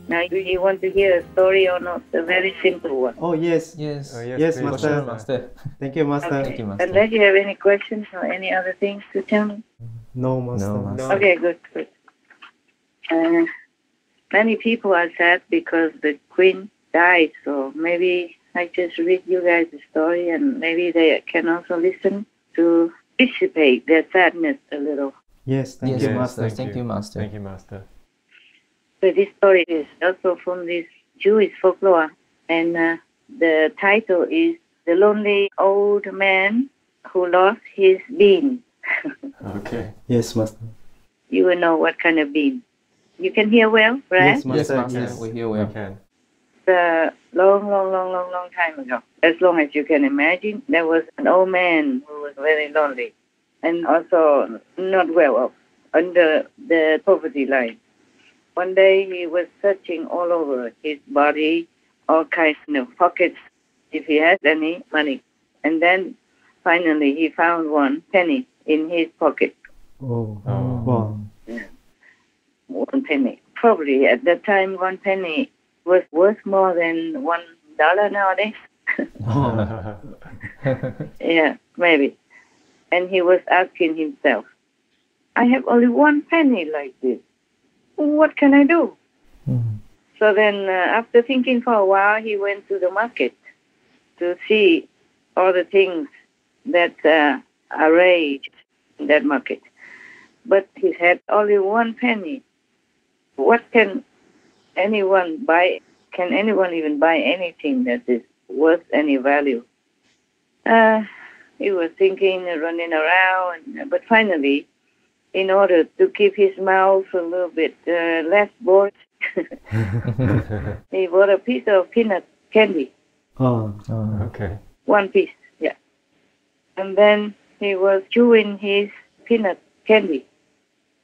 Now, do you want to hear a story or not? A very simple one. Oh, yes. Yes. Yes, For Master. sure, Master. Thank you, Master. Thank you, Master. Unless you have any questions or any other things to tell me. No, Master. No, Master. Okay, good. Many people are sad because the queen died, so maybe I just read you guys the story and maybe they can also listen to dissipate their sadness a little. Yes, thank you, Master. Thank you, Master. Thank you, Master. So this story is also from this Jewish folklore, and the title is The Lonely Old Man Who Lost His Bean. Okay. Yes, Master. You will know what kind of bean. You can hear well, right? Yes, Master. Yes, Master. Yes. We hear We well. can. A long time ago. As long as you can imagine, there was an old man who was very lonely and also not well off, under the poverty line. One day he was searching all over his body, all kinds of pockets, if he had any money. And then finally he found one penny in his pocket. Oh, Oh. wow. One penny. Probably at that time, one penny was worth more than $1 nowadays. Oh. Yeah, maybe. And he was asking himself, I have only one penny like this. What can I do? Mhm. So then, after thinking for a while, he went to the market to see all the things that are arranged in that market. But he had only one penny. What can anyone buy? Can anyone even buy anything that is worth any value? He was thinking, running around, but finally, in order to keep his mouth a little bit less bored, he bought a piece of peanut candy. Oh. Okay. One piece, yeah. And then he was chewing his peanut candy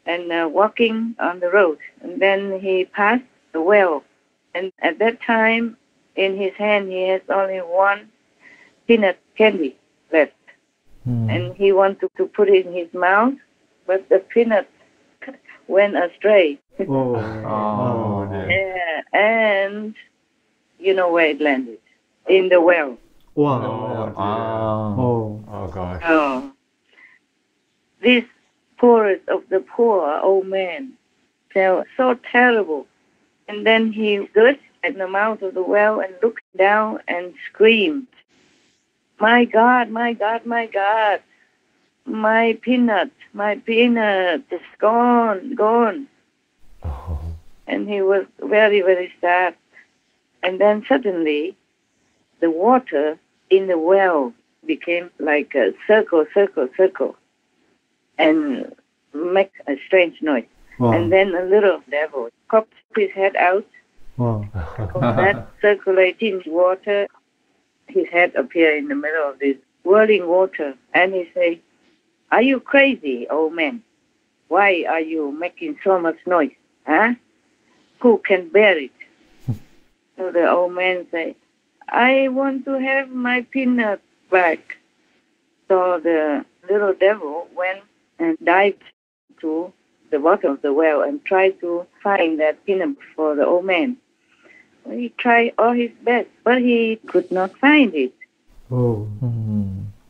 and walking on the road. And then he passed the well. And at that time, in his hand, he has only one peanut candy left. And he wanted to put it in his mouth, but the peanut went astray. Oh. Oh, dear. Yeah, and you know where it landed? In the well. Wow. Oh, dear. Oh. Oh, gosh. Oh. This poorest of the poor old man felt so terrible. And then he stood at the mouth of the well and looked down and screamed, my God, my God, my God, my peanut is gone. Oh. And he was very, very sad. And then suddenly, the water in the well became like a circle, and make a strange noise. Wow. And then a little devil popped his head out Wow. of that circulating water. His head appeared in the middle of this whirling water, and he said, are you crazy, old man? Why are you making so much noise? Huh? Who can bear it? So the old man said, I want to have my peanut back. So the little devil went and dived to the bottom of the well and tried to find that peanut for the old man. He tried all his best, but he could not find it. Oh.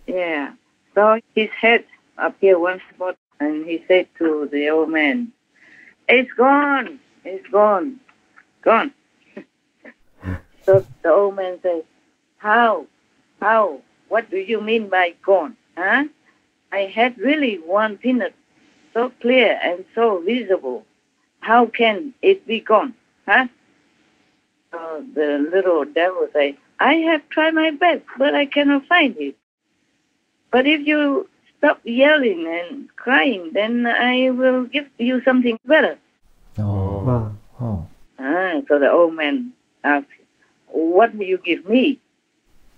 Yeah. So his head appeared one spot, and he said to the old man, it's gone. Gone. So the old man said, how? What do you mean by gone? Huh? I had really one peanut, so clear and so visible. How can it be gone? Huh? So the little devil said, I have tried my best, but I cannot find it. But if you stop yelling and crying, then I will give you something better. Wow. So the old man asked, what will you give me?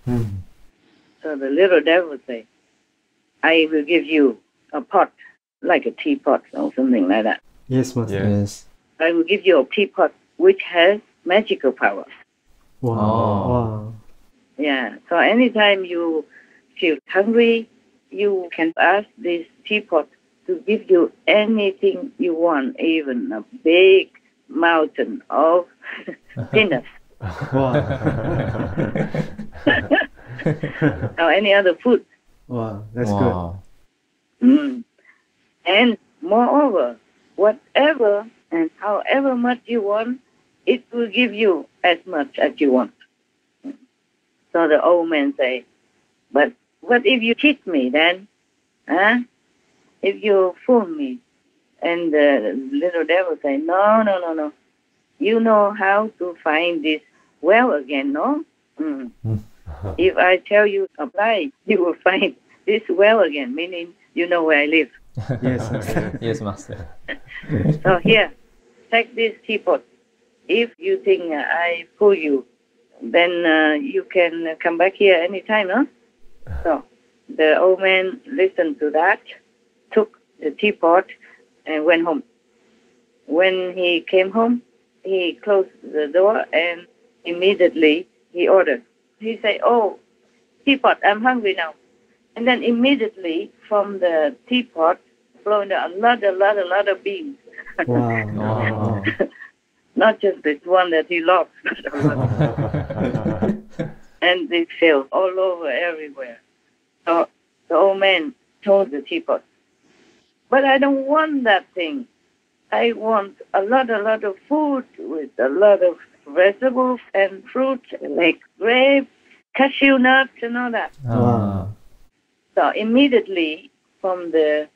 So the little devil said, I will give you a pot, like a teapot or something like that. Yes, Master. Yes. I will give you a teapot which has magical powers. Wow. Oh. Wow. Yeah, so anytime you feel hungry, you can ask this teapot to give you anything you want, even a big mountain of peanuts Wow. or any other food. Wow. That's Wow. Mm. And moreover, whatever and however much you want, it will give you as much as you want. So the old man say, but what if you cheat me then? Huh? If you fool me? And the little devil say, no. You know how to find this well again, no? Mm. If I tell you apply, you will find this well again, meaning you know where I live. good. Yes. Master. Yes, Master. So here, take this teapot. If you think I fool you, then you can come back here anytime, huh? So the old man listened to that, took the teapot, and went home. When he came home, he closed the door and immediately he ordered. He said, oh, teapot, I'm hungry now. And then immediately from the teapot flowed a lot of beans. Wow. Wow. Not just the one that he lost, but a lot. And they fell all over everywhere. So the old man told the teapot, but I don't want that thing. I want a lot of food with a lot of vegetables and fruit like grapes, cashew nuts and all that. Wow. So immediately from the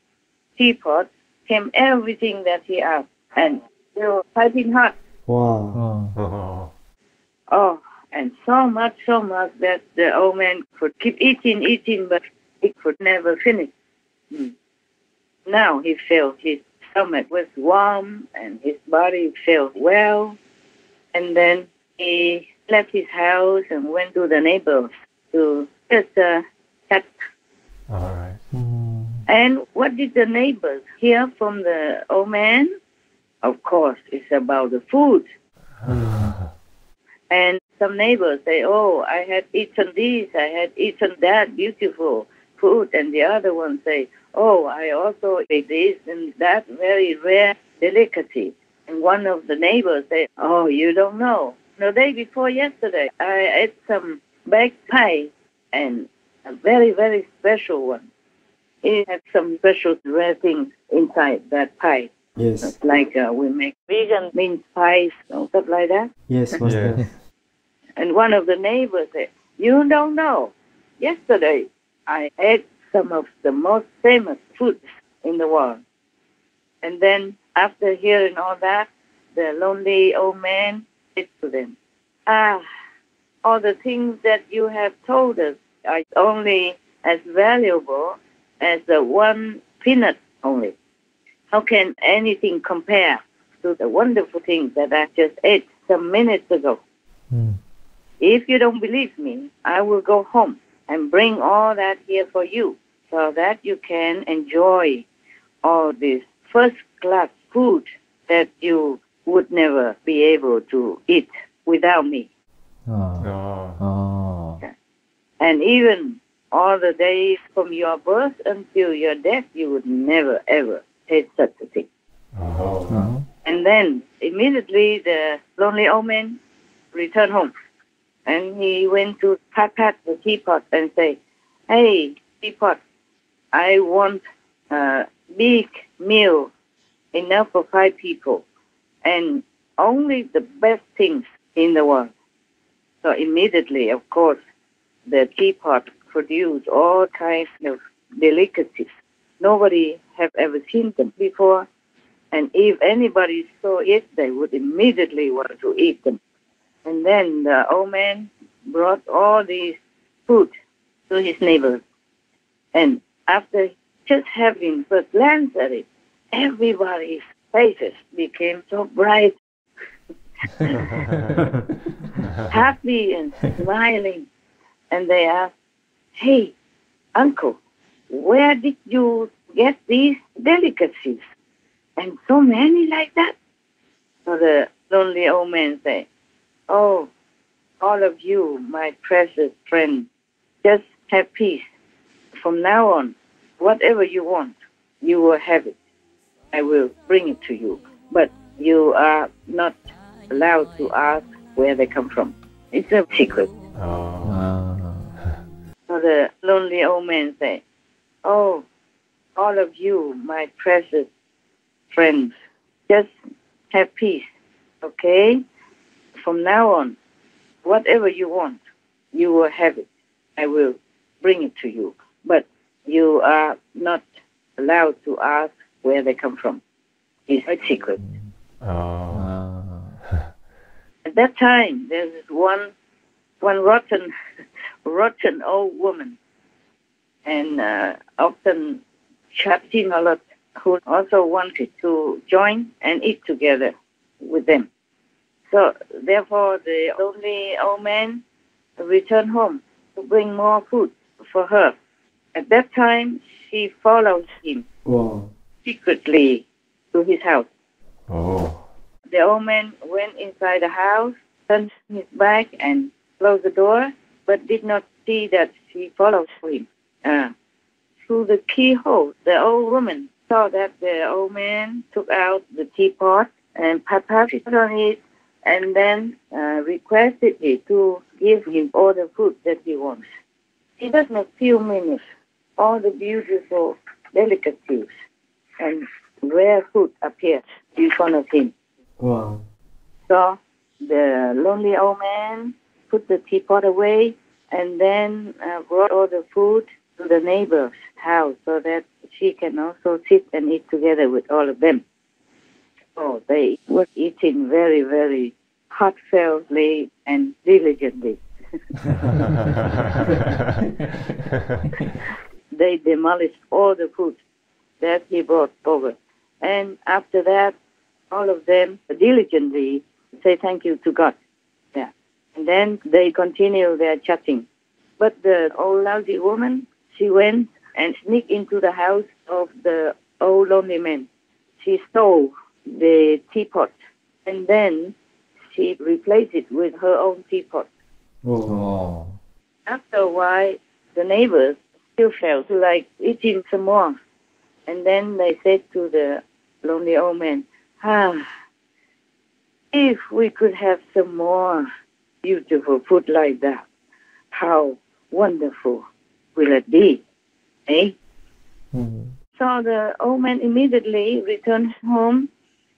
teapot came everything that he asked, and they were piping hot. Wow. Oh. Oh, and so much that the old man could keep eating, but he could never finish. Now he felt his stomach was warm and his body felt well. And then he left his house and went to the neighbors to just chat. All right. And what did the neighbors hear from the old man? Of course, it's about the food. And some neighbors say, oh, I had eaten this, I had eaten that beautiful food. And the other one say, oh, I also ate this and that very rare delicacy. And one of the neighbors say, oh, you don't know. The day before yesterday, I ate some baked pie, and a very, very special one. It had some special rare things inside that pie. Yes. Like we make vegan mince pies or stuff like that. Yes, Master. Yes. And one of the neighbors said, you don't know. Yesterday, I ate some of the most famous foods in the world. And then after hearing all that, the lonely old man said to them, all the things that you have told us are only as valuable as the one peanut only. How can anything compare to the wonderful things that I just ate some minutes ago? If you don't believe me, I will go home and bring all that here for you so that you can enjoy all this first-class food that you would never be able to eat without me. Oh. And even all the days from your birth until your death, you would never, ever taste such a thing. Oh. And then immediately the lonely old man returned home. And he went to pat the teapot and say, hey, teapot, I want a big meal, enough for 5 people, and only the best things in the world. So immediately, of course, the teapot produced all kinds of delicacies. Nobody have ever seen them before. And if anybody saw it, they would immediately want to eat them. And then the old man brought all these food to his neighbors. And after just having first glance at it, everybody's faces became so bright, happy and smiling. And they asked, hey, uncle, where did you get these delicacies? And so many like that? So the lonely old man said, oh, all of you, my precious friend, just have peace. From now on, whatever you want, you will have it. I will bring it to you. But you are not allowed to ask where they come from. It's a secret. So the lonely old man said, "Oh, all of you, my precious friends, just have peace, okay? From now on, whatever you want, you will have it. I will bring it to you. But you are not allowed to ask where they come from. It's a secret." At that time, there's one rotten old woman, and often chatting a lot, who also wanted to join and eat together with them. So therefore, the lonely old man returned home to bring more food for her. At that time, she followed him secretly to his house. The old man went inside the house, turned his back and closed the door, but did not see that she followed him. Through the keyhole, the old woman saw that the old man took out the teapot and put on it, and then requested him to give him all the food that he wants. In just a few minutes, all the beautiful delicacies and rare food appeared in front of him. Wow. So the lonely old man put the teapot away and then brought all the food to the neighbor's house so that she can also sit and eat together with all of them. So they were eating very, very heartfeltly and diligently. They demolished all the food that he brought over. And after that, all of them diligently say thank you to God. Yeah. And then they continue their chatting. But the old lousy woman, she went and sneaked into the house of the old lonely man. She stole the teapot, and then she replaced it with her own teapot. After a while, the neighbors still felt like eating some more. And then they said to the lonely old man, if we could have some more beautiful food like that, how wonderful will it be, eh? So the old man immediately returned home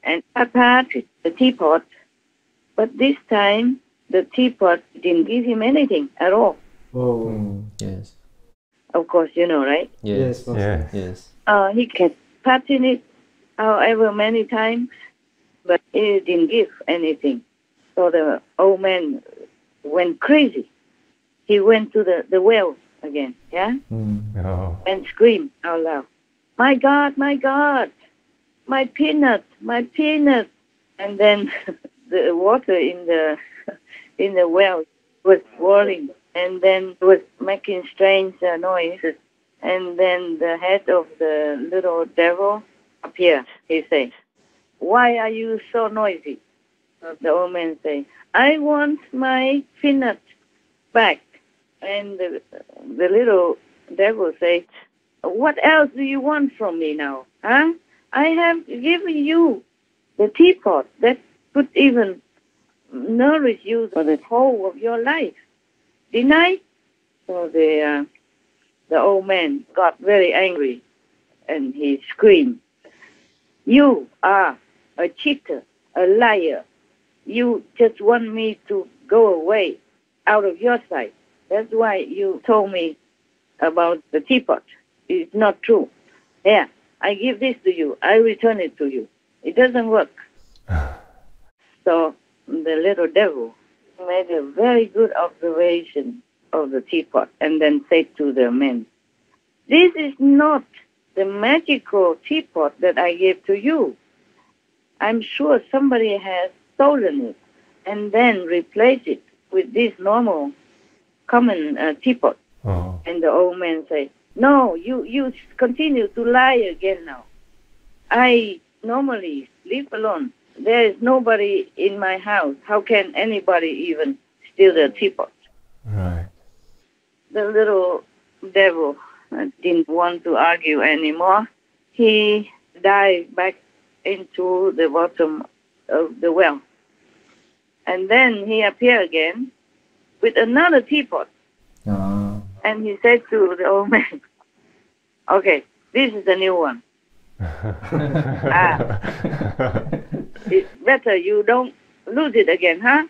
and prepared the teapot. But this time, the teapot didn't give him anything at all. Yes. Of course, you know, right? Yes. Yes. He kept patting it however many times, but it didn't give anything. So the old man went crazy. He went to the well again, yeah? And screamed out loud, my God, my peanut. And then the water in the well was boiling, and then was making strange noises. And then the head of the little devil appeared. He said, why are you so noisy? So the old man said, I want my peanut back. And the little devil said, what else do you want from me now? Huh? I have given you the teapot that could even nourish you for the whole of your life. Didn't I? So the old man got very angry and he screamed, you are a cheater, a liar. You just want me to go away out of your sight. That's why you told me about the teapot. It's not true. Yeah, I give this to you. I return it to you. It doesn't work. So the little devil made a very good observation of the teapot and then said to the man, this is not the magical teapot that I gave to you. I'm sure somebody has stolen it and then replaced it with this normal common teapot. And the old man said, no, you continue to lie again now. I normally live alone. There is nobody in my house. How can anybody even steal the teapot? Right. The little devil didn't want to argue anymore. He dived back into the bottom of the well. And then he appeared again with another teapot. And he said to the old man, okay, this is the new one. It's better you don't lose it again, huh?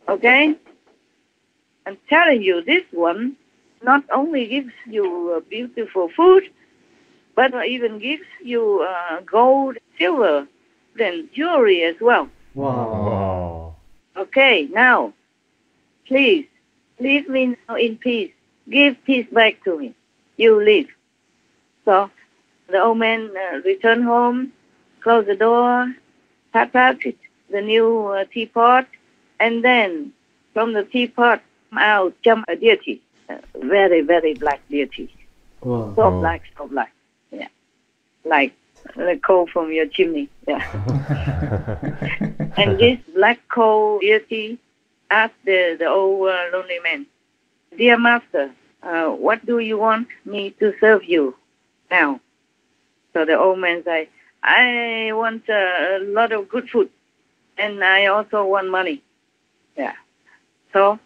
Okay? I'm telling you, this one not only gives you beautiful food, but even gives you gold, silver, and jewelry as well. Wow. Okay, now, please, leave me now in peace. Give peace back to me. You leave. So the old man returned home, closed the door, patted the new teapot, and then from the teapot out jumped a deity, a very, very black deity. Wow. So black, so black. Yeah. Like the coal from your chimney. Yeah. And this black coal deity asked the old lonely man, dear master, what do you want me to serve you now? So the old man said, I want a lot of good food, and I also want money. Yeah. So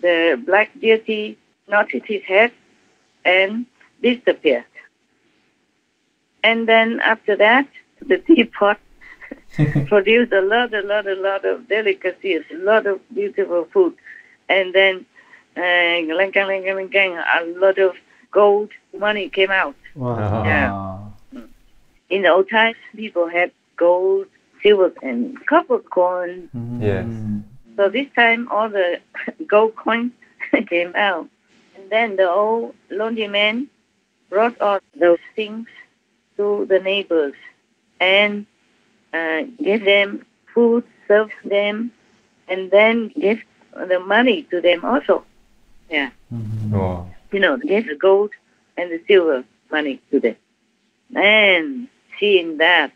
the black deity nodded his head and disappeared. And then after that, the teapot produced a lot of delicacies, a lot of beautiful food. And then a lot of gold money came out. Wow. Yeah. In the old times, people had gold, silver, and copper coins. Yes. So this time, all the gold coins came out. And then the old lonely man brought all those things to the neighbors and gave them food, served them, and then gave the money to them also. Yeah. Wow. You know, gave the gold and the silver money to them. And seeing that,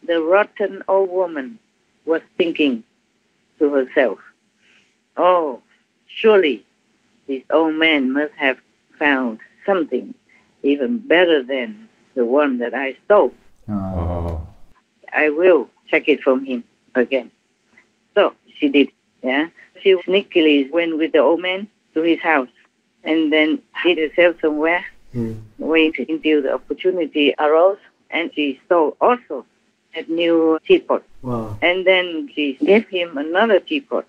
the rotten old woman was thinking to herself, oh, surely this old man must have found something even better than the one that I stole. Oh. I will check it from him again. So she did, yeah. She sneakily went with the old man to his house and then hid herself somewhere, waited until the opportunity arose, and she stole also that new teapot. Wow. And then she gave him another teapot,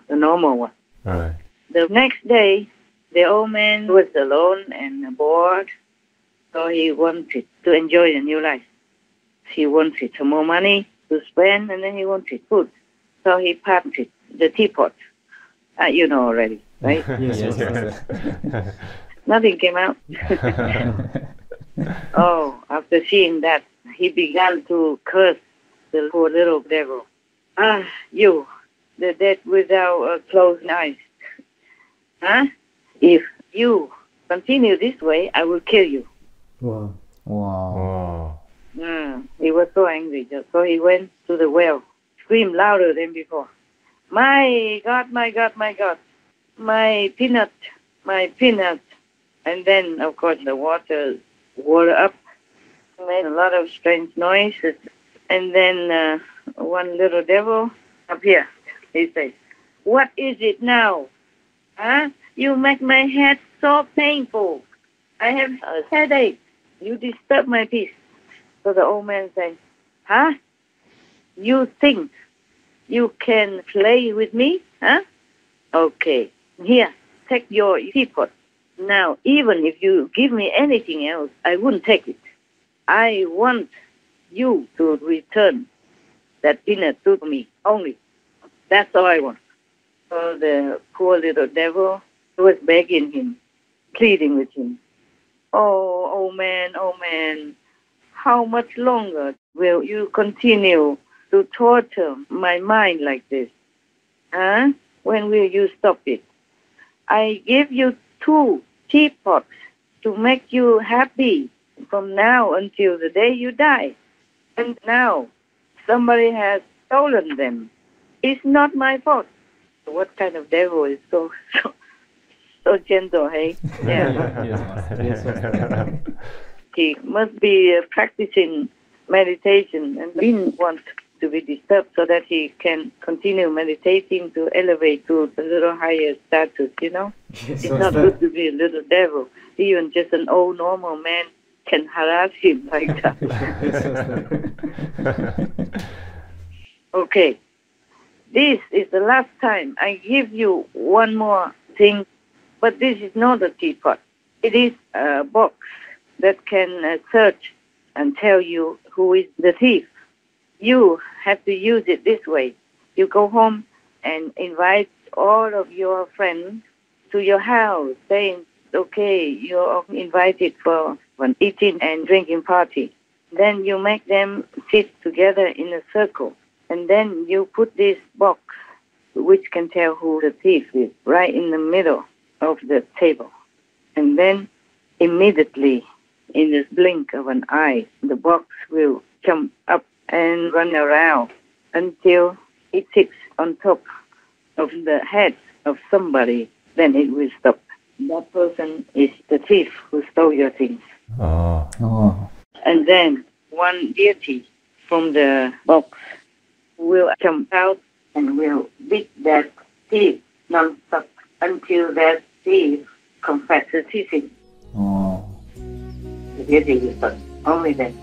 the normal one. Right. The next day, the old man was alone and bored, so he wanted to enjoy a new life. He wanted some more money to spend, and then he wanted food. So he patted the teapot. You know already, right? Yes. Nothing came out. Oh, after seeing that, he began to curse the poor little devil. Ah, you, the dead without closed eyes. Huh? If you continue this way, I will kill you. Wow. Wow. He was so angry. So he went to the well, screamed louder than before. My God, my God, my God. My peanut, my peanut. And then, of course, the water up, made a lot of strange noises. And then one little devil appeared. He said, what is it now? Huh? You make my head so painful. I have a headache. You disturb my peace. So the old man said, huh? You think you can play with me? Huh? Okay. Here, take your teapot. Now, even if you give me anything else, I wouldn't take it. I want you to return that peanut to me only. That's all I want. So the poor little devil was begging him, pleading with him. Oh, old man, how much longer will you continue to torture my mind like this? Huh? When will you stop it? I give you 2 teapots to make you happy from now until the day you die. And now somebody has stolen them. It's not my fault. What kind of devil is so gentle, hey? Yeah. Yes. He must be practicing meditation and didn't want to be disturbed so that he can continue meditating to elevate to a little higher status, It's not good to be a little devil. Even just an old normal man can harass him like that. Okay. This is the last time. I give you one more thing, but this is not a teapot. It is a box that can search and tell you who is the thief. You have to use it this way. You go home and invite all of your friends to your house, saying, okay, you're invited for an eating and drinking party. Then you make them sit together in a circle. And then you put this box, which can tell who the thief is, right in the middle of the table. And then immediately, in the blink of an eye, the box will jump up and run around until it sits on top of the head of somebody. Then it will stop. That person is the thief who stole your things. And then one deity from the box will jump out and will beat that thief non-stop until that thief confesses his sin. The deity will stop. Only then.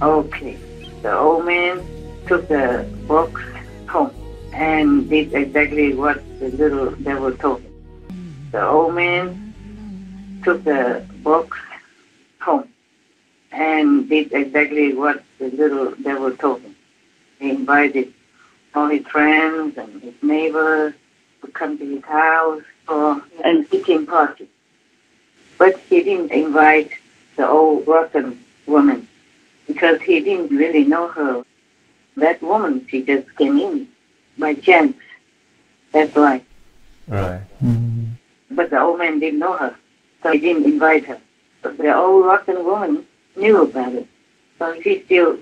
Okay. The old man took the box home and did exactly what the little devil told him. The old man took the box home and did exactly what the little devil told him. He invited all his friends and his neighbors to come to his house for an eating party. But he didn't invite the old rotten woman because he didn't really know her. That woman, she just came in by chance. That's why. Right. But the old man didn't know her, so he didn't invite her. But the old rotten woman knew about it, so she still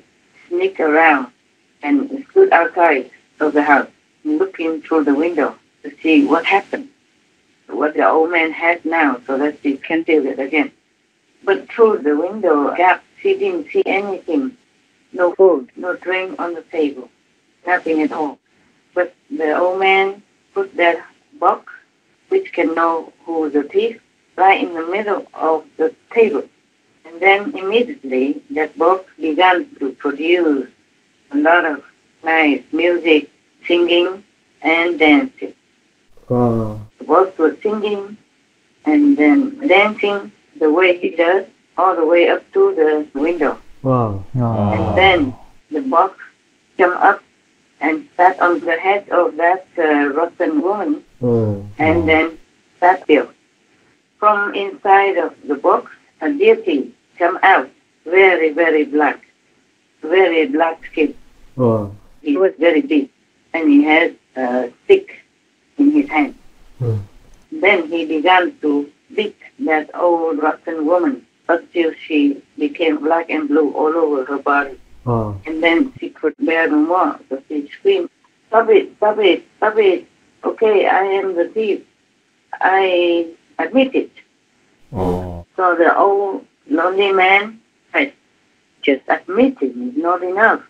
sneaked around and stood outside of the house, looking through the window to see what happened, what the old man has now, so that she can feel it again. But through the window gap, she didn't see anything, no food, no drink on the table, nothing at all. But the old man put that box, which can know who is the thief, right in the middle of the table. And then immediately that box began to produce a lot of nice music, singing, and dancing. Wow. The box was singing and then dancing the way he does, all the way up to the window. Wow. And then the box jumped up and sat on the head of that rotten woman, and then sat still. From inside of the box, a deity came out, very, very black skin. Wow. He was very big, and he had a stick in his hand. Then he began to beat that old rotten woman until she became black and blue all over her body. And then she could bear no more, so she screamed, "Stop it, stop it, stop it. Okay, I am the thief. I admit it." So the old lonely man said, "Just admitting is not enough.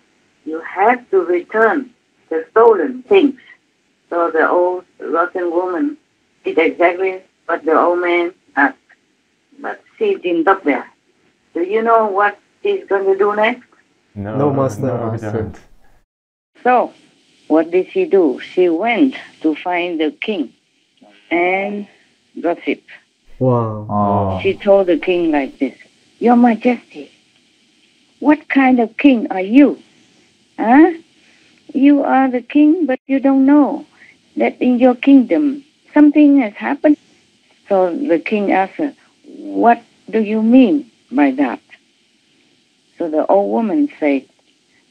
You have to return the stolen things." So the old rotten woman did exactly what the old man asked. But she didn't stop there. Do you know what she's going to do next? No, Master. No, we don't. So, what did she do? She went to find the king and gossip. Wow. She told the king like this, "Your Majesty, what kind of king are you? Huh? You are the king, but you don't know that in your kingdom something has happened." So the king asked her, "What do you mean by that?" So the old woman said,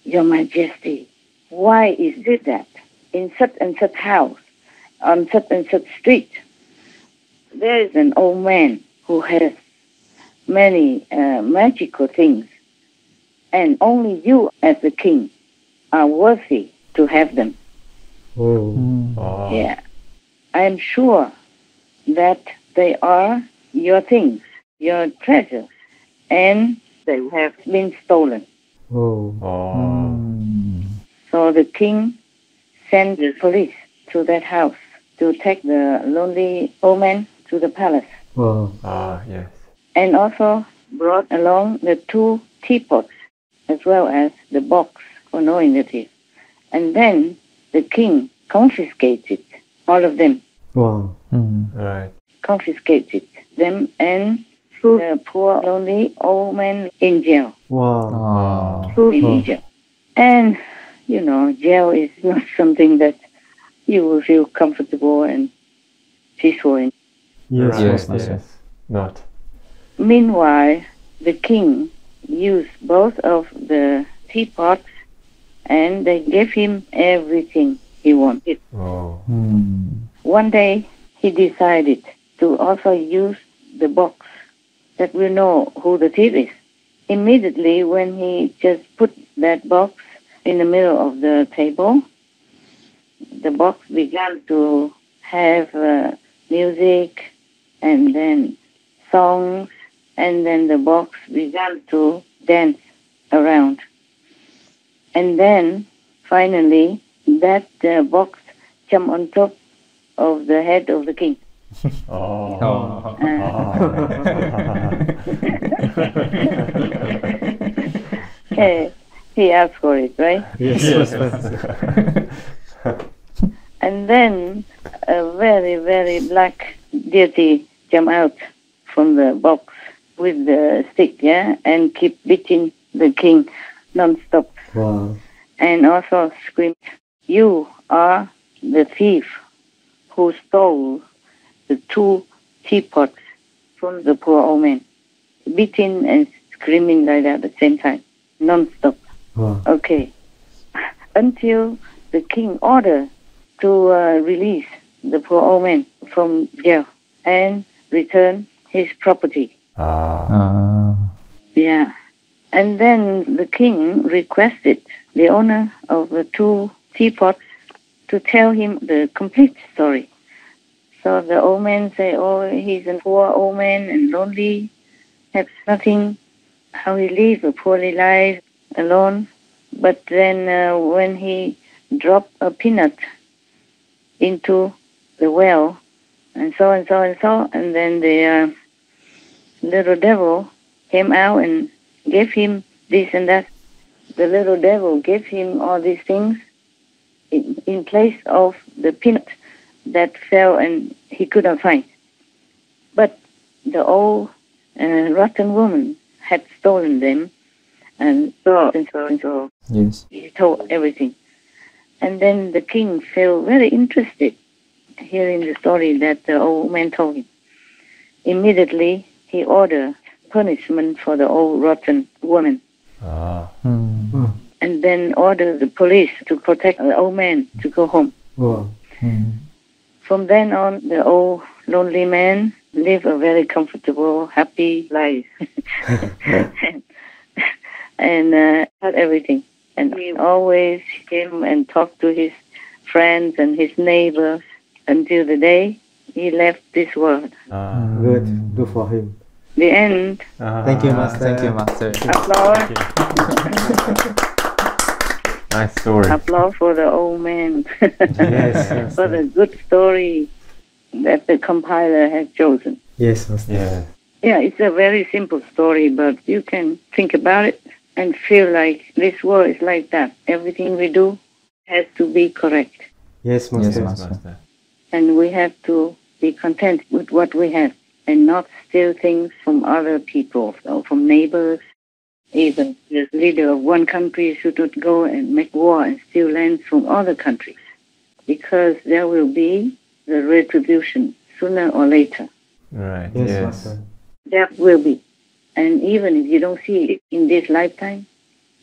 "Your Majesty, why is it that in such and such house, on such and such street, there is an old man who has many magical things, and only you as the king are worthy to have them?" Yeah, I am sure that they are your things, your treasures, and they have been stolen. So So the king sent the police to that house to take the lonely old man to the palace. Wow. Yes. And also brought along the 2 teapots as well as the box for knowing the thief. And then the king confiscated all of them. Wow. Right. Confiscated them and threw the poor lonely old man in jail. Wow. Threw him in jail. And, you know, jail is not something that you will feel comfortable and peaceful in. Yes, Right, Master. yes. Not. Meanwhile, the king used both of the teapots and they gave him everything he wanted. Oh. One day, he decided to also use the box that will know who the thief is. Immediately, when he just put that box in the middle of the table, the box began to have music and then songs, and then the box began to dance around. And then, finally, that box jumped on top of the head of the king. He asked for it, right? Yes, Master. And then a very, very black deity jumped out from the box with the stick, and keep beating the king non-stop. Wow. And also screamed, "You are the thief who stole the 2 teapots from the poor old man." Beating and screaming like that at the same time, non-stop. Wow. Okay. Until the king ordered to release the poor old man from jail and return his property. Yeah. And then the king requested the owner of the 2 teapots to tell him the complete story. So the old man said, "Oh, he's a poor old man and lonely, has nothing, how he lives a poorly life alone." But then when he dropped a peanut into the well, and so, and then the little devil came out and gave him this and that. The little devil gave him all these things in place of the peanut that fell and he could not find. But the old rotten woman had stolen them, and so. Yes. He told everything. And then the king felt very interested hearing the story that the old man told him. Immediately, he ordered punishment for the old rotten woman. And then ordered the police to protect the old man to go home. Wow. From then on, the old lonely man lived a very comfortable, happy life. and had everything. And he always came and talked to his friends and his neighbors until the day he left this world. Good. Do for him. The end. Thank you, Master. Thank you, Master. Applause. Nice story. Applause for the old man. Yes. For the good story that the compiler has chosen. Yes, Master. Yeah. Yeah, it's a very simple story, but you can think about it and feel like this world is like that. Everything we do has to be correct. Yes, Master. Yes, Master. And we have to be content with what we have and not steal things from other people or from neighbors. Even the leader of one country should not go and make war and steal lands from other countries, because there will be the retribution sooner or later. Right. Yes, Yes. Master. There will be. And even if you don't see it in this lifetime,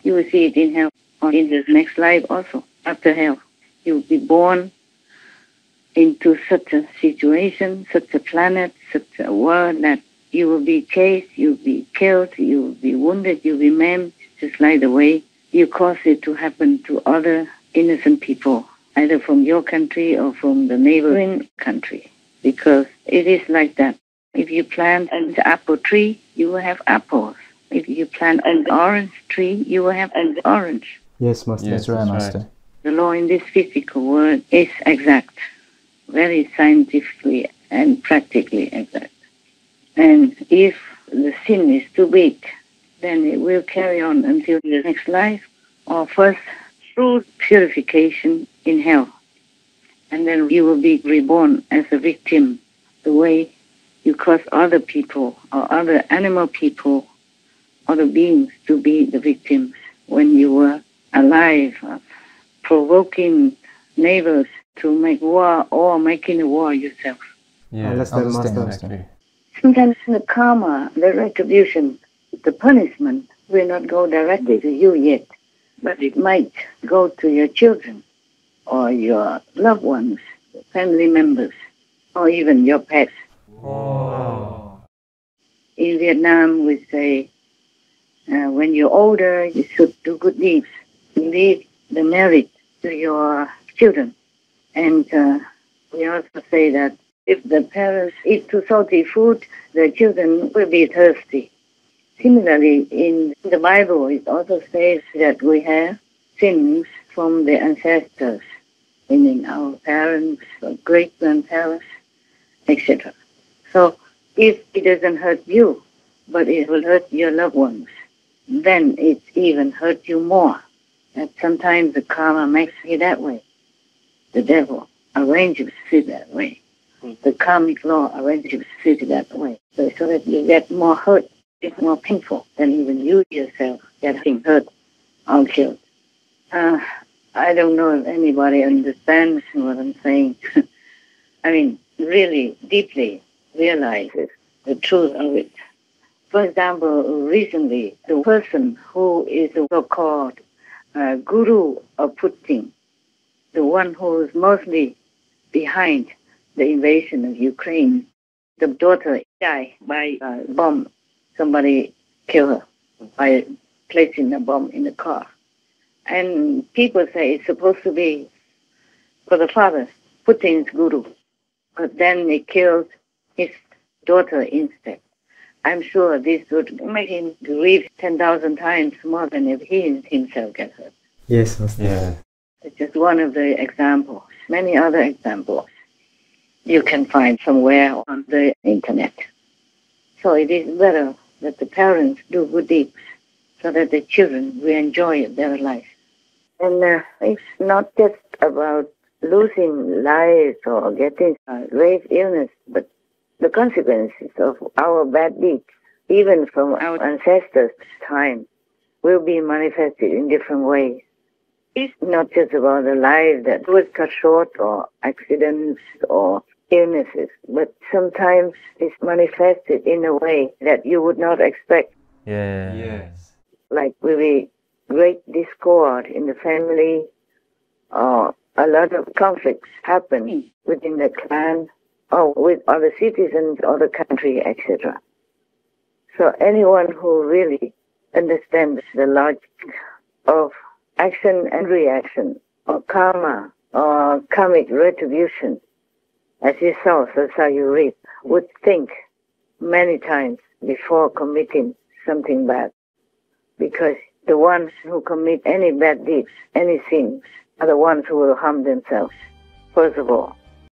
you will see it in hell or in the next life also, after hell. You will be born into such a situation, such a planet, such a world that you will be chased, you will be killed, you will be wounded, you will be maimed, just like the way you cause it to happen to other innocent people, either from your country or from the neighboring country, because it is like that. If you plant an apple tree, you will have apples. If you plant an orange tree, you will have an orange. Yes, Master. That's right, Master. The law in this physical world is exact, very scientifically and practically exact. And if the sin is too big, then it will carry on until the next life, or first through purification in hell. And then you will be reborn as a victim, the way you cause other people or other animal people, other beings to be the victims when you were alive, provoking neighbors to make war or making a war yourself. Yeah, Understand, Master. exactly. Sometimes the karma, the retribution, the punishment will not go directly to you yet, but it might go to your children or your loved ones, family members, or even your pets. Wow. In Vietnam, we say, when you're older, you should do good deeds. Leave the merit to your children. And we also say that if the parents eat too salty food, the children will be thirsty. Similarly, in the Bible, it also says that we have sins from the ancestors, meaning our parents, or great-grandparents, etc. So if it doesn't hurt you, but it will hurt your loved ones, then it even hurt you more. And sometimes the karma makes it that way. The devil arranges it that way. The karmic law arranges it that way. So that you get more hurt, it's more painful than even you yourself getting hurt or killed. I don't know if anybody understands what I'm saying. I mean, really deeply realizes the truth of it. For example, recently, the person who is the so-called guru of Putin, the one who is mostly behind the invasion of Ukraine, the daughter died by a bomb. Somebody killed her by placing a bomb in the car. And people say it's supposed to be for the father, Putin's guru. But then they killed his daughter instead. I'm sure this would make him grieve 10,000 times more than if he himself gets hurt. Yes, Master. Yeah. It's just one of the examples. Many other examples you can find somewhere on the internet. So it is better that the parents do good deeds so that the children will enjoy their life. And it's not just about losing lives or getting grave illness, but the consequences of our bad deeds, even from our ancestors' time, will be manifested in different ways. It's not just about the life that was cut short or accidents or illnesses, but sometimes it's manifested in a way that you would not expect. Yeah. Yes. Like will be great discord in the family, or a lot of conflicts happen within the clan, or with other citizens of the country, etc. So anyone who really understands the logic of action and reaction, or karma, or karmic retribution, as you sow, so shall you reap, would think many times before committing something bad. Because the ones who commit any bad deeds, any sins, are the ones who will harm themselves, first of all.